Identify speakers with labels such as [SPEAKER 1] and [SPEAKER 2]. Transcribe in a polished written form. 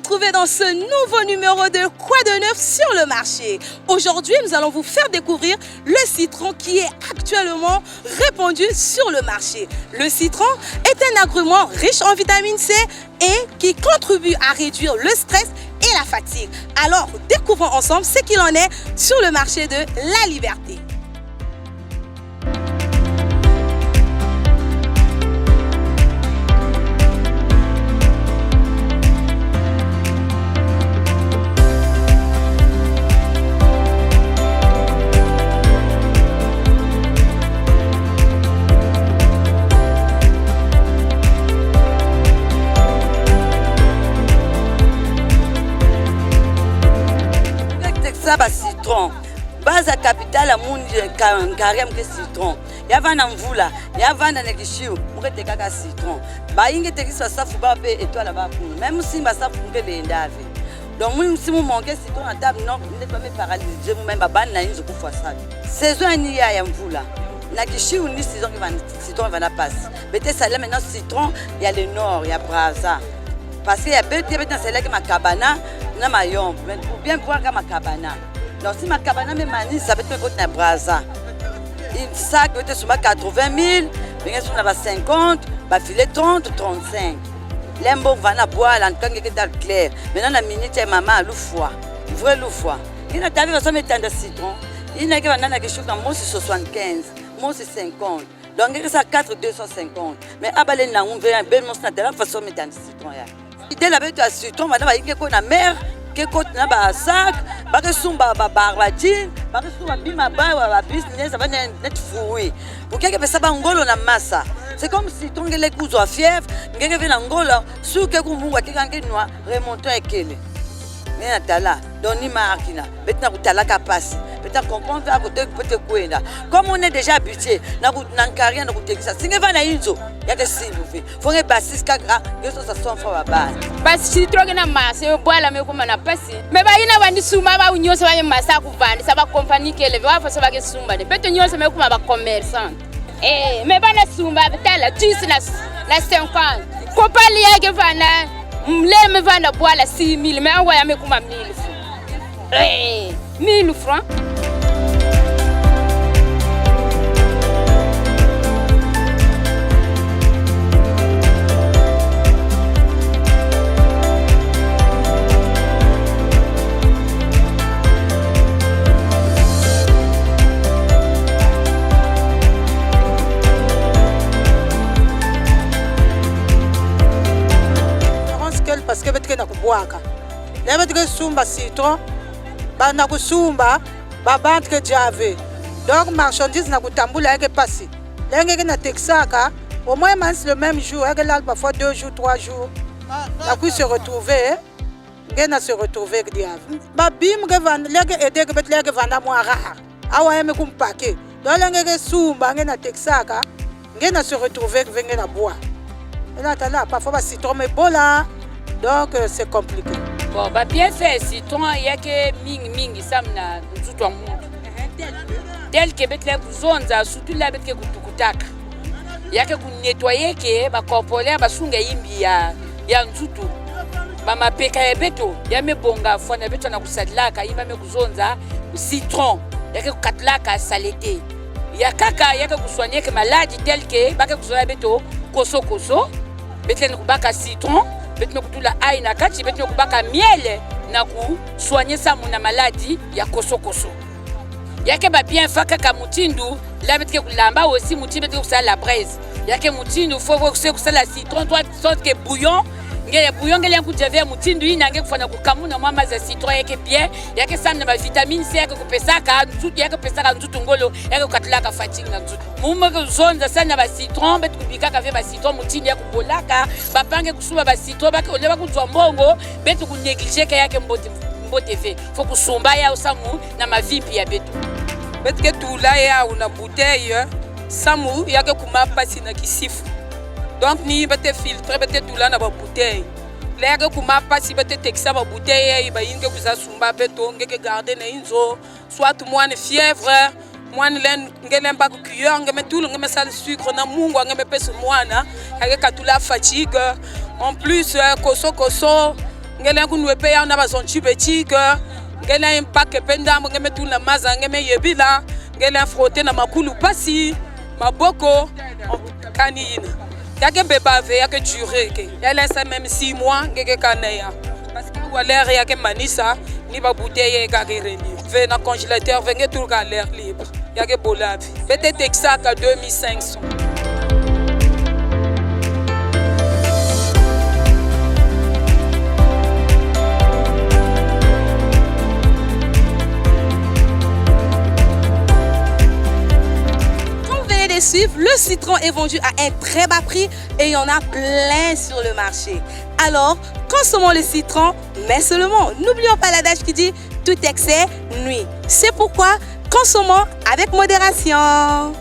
[SPEAKER 1] retrouver dans ce nouveau numéro de Quoi de neuf sur le marché. Aujourd'hui, nous allons vous faire découvrir le citron qui est actuellement répandu sur le marché. Le citron est un agrument riche en vitamine C et qui contribue à réduire le stress et la fatigue. Alors, découvrons ensemble ce qu'il en est sur le marché de La Liberté.
[SPEAKER 2] Citron base capitale amundi carême que citron yavana mvula yavana nekishiu mukete kaka citron bainge tekiswa safu bape étoile ba ku même si ba safu ngele ndave donc moi si mu manque citron à table non ne pas me paralyser moi même bana na inzo kufa ça saison ni ya mvula na kishiu ni saison qui va citron va na passe bete ça là maintenant citron il y a le nord il y a Brazza parce qu'il y a bete c'est là que ma cabana na mayon mais pour bien voir comme ma cabana. Donc si ma cabane me manie, ça peut être côté Brazza. Une sac peut être sur 80 000, bien sûr on a 50, bah filet 30, 35. L'embo va na boire l'encan qui est dans clair. Maintenant la minute est maman loufoua, vrai loufoua. Il a tavé va mettre de citron. Il n'a que banana quelque chose comme moi c'est 75, moi c'est 50. Donc il ça 4 250. Mais abalé na on veut un bel monstre de la façon mettre de citron là. Idée la bête à citron, madame il y a quoi na mer. Que côté na ba sac ba que sumba ba barbadine ba que sumba bima ba business va net foué pour que ça ba ngolo na massa c'est comme si tongele kuzo fièvre ngeke vena ngolo sou que kumunga ke kanke noa remonter ekele mais tala doni markina betna kutala kapasi betna comprendre à côté peut kwenda comme on est déjà habitué na nankaria na kutekisa singeva na inzo yake simbu fi fonge basis kaka yeso sa son fa baba
[SPEAKER 3] basi citron na masa bwala me kuma na pasi me ba ina bandi suma ba unyoso ba masa ku vandi sa ba compagnie ke le va fa sa ba ke sumba de beto nyoso me kuma ba commerçant me ba na sumba betala tuisi na 50 ko pali yake vana mle me vanda bwala 6000 me anwa ya me kuma 1000 francs 1000 francs.
[SPEAKER 4] Parce que betke na kubuaka le betke sumba citron ba na kusumba ba bantre jave donc marchandise na kutambula yake pasi lenge ke na texaka au moins le même jour yake là parfois 2 jours 3 jours na ku se retrouver ngena se retrouver diave ba bim ke van lege aider ke bet lege vanda mo rare awa yeme kumpake donc lenge ke sumba ngena texaka ngena se retrouver ngena bois et là tala parfois ba citron me bola. Donc c'est compliqué.
[SPEAKER 3] Bon, bah bien fait, citron, il y a que mingi samna nzutu wa mundu. Tel que bet la kuzonza surtout la bet ke kutukutaka. Il y a que nettoyer que ba corporel ba sunga yimbi ya nzutu. Ba mapeka ya beto, ya me bonga fona beto na kusadlaka yima me kuzonza citron. Il y a que katlaka saleté. Il y a kaka il y a que soigner que maladie tel que ba ke kuzoya beto koso bet la kubaka citron. Betno kutula ai na kati betno kubaka miele na ku soigner ça mona maladie ya koso yake ba bien faka ka mutindu la betke kulamba aussi mutindu betke kusala la braise yake mutindu faut kusala citron toi sorte que bouillon ngele kujavia mutindu ina nge kufanya kukamuna mama za citron yake bien yake sana ba vitamine C yake kupesaka nzutu yake pesaka nzutu ngolo yake katulaka fatigue na nzutu mume kuzonza sana ba citron betu kubikaka vya ba citron mutindu yake kubolaka bapange kusuma ba citron bake oleba kuzwa mbongo betu kunegligeka yake mbote ve faut kusumba ya usamu na mavipi ya betu
[SPEAKER 5] betke tula ya una bouteille samu yake kumapasi na kisifu. Donc ni bete filtre bete tula na ba bouteille lege kuma pasi bete texta ba bouteille ba inge kuza sumba beto ngeke garder na inzo soit moine fièvre moine len ngelen ba cuillère ngeme tout ngeme sal sucre na mungu ngeme pese moine ake katula fatigue en plus koso ngela kunwe pe ya na bazonchi betike ngela impake pendambo ngeme tuna maza ngeme yebila ngela frotter na makulu pasi maboko kanina yake bebave yake durer ke ya laisse même 6 mois ngeke kaneya parce que l'air yake manisa ni ba bouteille ka kereni ve na congélateur venge tout ka l'air libre yake bolavi bete texaka 2500.
[SPEAKER 1] Suivre, le citron est vendu à un très bas prix et il y en a plein sur le marché. Alors, consommons le citron, mais seulement. N'oublions pas l'adage qui dit tout excès nuit. C'est pourquoi consommons avec modération.